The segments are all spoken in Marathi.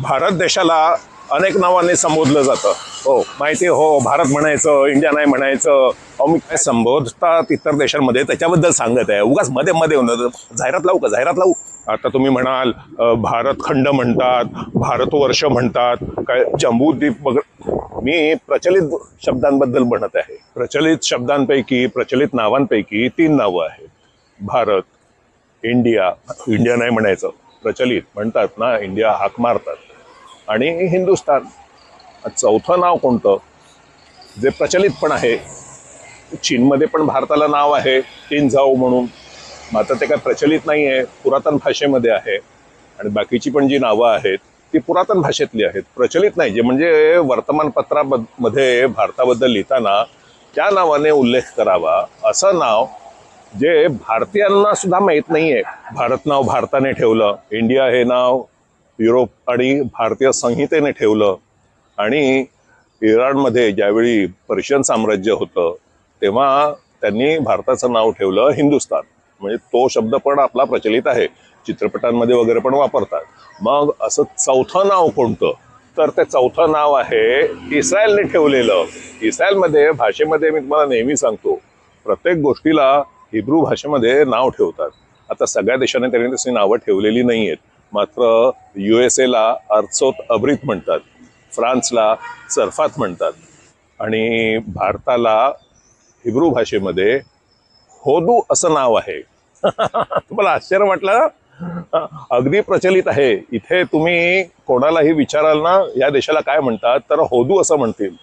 भारत देशाला अनेक नावांनी संबोधलं जातं. हो माहिती आहे. हो भारत म्हणायचं, इंडिया नाही म्हणायचं. मी काय संबोधतात इतर देशांमध्ये त्याच्याबद्दल सांगत आहे. उगाच मध्ये मध्ये होणं जाहिरात लावू का? जाहिरात लावू. आता तुम्ही म्हणाल भारत खंड म्हणतात, भारतवर्ष म्हणतात, काय जम्बूद्वीप मी प्रचलित शब्दांबद्दल म्हणत आहे. प्रचलित शब्दांपैकी, प्रचलित नावांपैकी 3 नावं आहेत. भारत, इंडिया नाही म्हणायचं, प्रचलित म्हणतात ना, इंडिया हाक मारतात, आणि हिंदुस्तान. चौथं नाव कोणतं जे प्रचलित पण आहे? चीनमध्ये पण भारताला नाव आहे चिनझाओ म्हणून, मात्र ते काय प्रचलित नाही आहे, पुरातन भाषेमध्ये आहे. आणि बाकीची पण जी नावं आहेत ती पुरातन भाषेतली आहेत, प्रचलित नाही. जे म्हणजे वर्तमानपत्रामध्ये भारताबद्दल लिहिताना त्या नावाने उल्लेख करावा असं नाव जे भारतीयांना सुद्धा माहीत नाहीये. भारत नाव भारताने ठेवलं, इंडिया हे नाव युरोप आणि भारतीय संहितेने ठेवलं, आणि इराणमध्ये ज्यावेळी पर्शियन साम्राज्य होतं तेव्हा त्यांनी भारताचं नाव ठेवलं हिंदुस्तान. म्हणजे तो शब्द पण आपला प्रचलित आहे, चित्रपटांमध्ये वगैरे पण वापरतात. मग असं चौथं नाव कोणतं? तर ते चौथं नाव आहे इस्रायलने ठेवलेलं. इस्रायलमध्ये भाषेमध्ये मी तुम्हाला नेहमी सांगतो, प्रत्येक गोष्टीला हिब्रू भाषेमध्ये नाव ठेवतात. आता सगळ्या देशांनी त्यांनी तशी नावं ठेवलेली नाही आहेत. मात्र USA ला अर्सोत अब्रित म्हणतात, फ्रान्सला चरफात म्हणतात, आणि भारताला हिब्रू भाषेमध्ये होदू असं नाव आहे. तुम्हाला आश्चर्य वाटलं? अगदी प्रचलित आहे. इथे तुम्ही कोणालाही विचाराल ना या देशाला काय म्हणतात, तर होदू असं म्हणतील.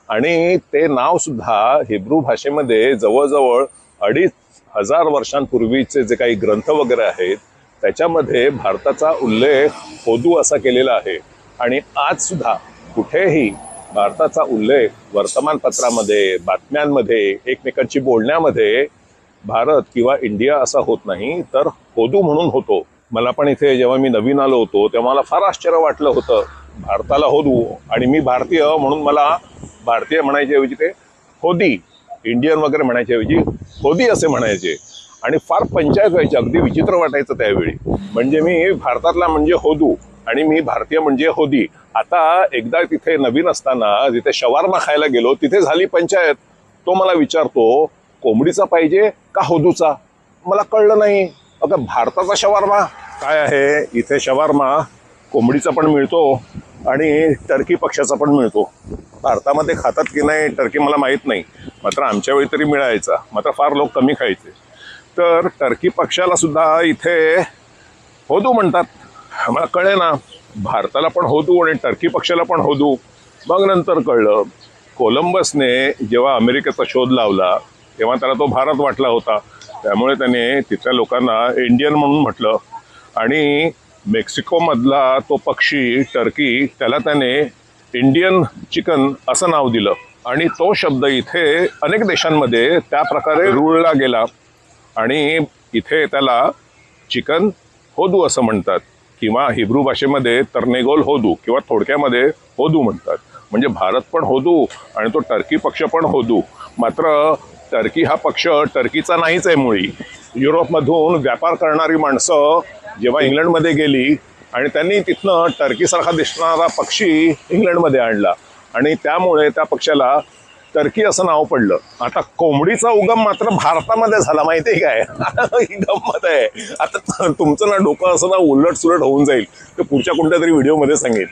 आणि ते नाव सुद्धा हिब्रू भाषेमध्ये जवळजवळ 2500 वर्षांपूर्वीचे जे काही ग्रंथ वगैरे आहेत त्याच्यामध्ये भारताचा उल्लेख होदू असा केलेला आहे. आणि आज सुद्धा कुठेही भारताचा उल्लेख वर्तमानपत्रामध्ये, बातम्यांमध्ये, एकमेकांची बोलण्यामध्ये भारत किंवा इंडिया असा होत नाही, तर होदू म्हणून होतो. मला पण इथे जेव्हा मी नवीन आलो होतो तेव्हा मला फार आश्चर्य वाटलं होतं. भारताला होदू, आणि मी भारतीय म्हणून मला भारतीय म्हणायच्या ऐवजी ते होदी, इंडियन वगैरे म्हणायच्या ऐवजी होदी असे म्हणायचे, आणि फार पंचायत व्हायची. अगदी विचित्र वाटायचं त्यावेळी. म्हणजे मी भारतातला म्हणजे होदू आणि मी भारतीय म्हणजे होदी. आता एकदा तिथे नवीन असताना जिथे शवारमा खायला गेलो तिथे झाली पंचायत. तो मला विचारतो कोंबडीचा पाहिजे का होदूचा? मला कळलं नाही. अगं भारताचा शवारमा काय आहे? इथे शवारमा कोंबडीचा पण मिळतो आणि टर्की पक्षाचा पण मिळतो. भारतामध्ये खातात की नाही टर्की मला माहीत नाही, मात्र आमच्या वेळी तरी मिळायचा. मात्र फार लोक कमी खायचे. तर टर्की पक्षाला सुद्धा इथे होदू म्हणतात. मला कळे ना, भारताला पण होदू आणि टर्की पक्षाला पण होदू. मग नंतर कळलं, कोलंबसने जेव्हा अमेरिकेचा शोध लावला तेव्हा त्याला तो भारत वाटला होता, त्यामुळे त्याने तिथल्या लोकांना इंडियन म्हणून म्हटलं. आणि मेक्सिकोमधला तो पक्षी टर्की, त्याला त्याने इंडियन चिकन असं नाव दिलं. आणि तो शब्द इथे अनेक देशांमध्ये त्या प्रकारे रुळला गेला, आणि इथे त्याला चिकन होदू असं म्हणतात, किंवा हिब्रू भाषेमध्ये तरनेगोल होदू किंवा थोडक्यामध्ये होदू म्हणतात. म्हणजे भारत पण होदू आणि तो टर्की पक्ष पण होदू. मात्र टर्की हा पक्ष टर्कीचा नाहीच आहे मुळी. युरोपमधून व्यापार करणारी माणसं जेव्हा इंग्लंडमध्ये गेली आणि त्यांनी तिथनं टर्कीसारखा दिसणारा पक्षी इंग्लंडमध्ये आणला, आणि त्यामुळे त्या पक्षाला टर्की असं नाव पडलं. आता कोंबडीचा उगम मात्र भारतामध्ये झाला, माहिती आहे काय? ही गंमत आहे. आता तुमचं ना डोकं असं ना उलट सुलट होऊन जाईल. ते पुढच्या कोणत्या तरी व्हिडिओमध्ये सांगेल.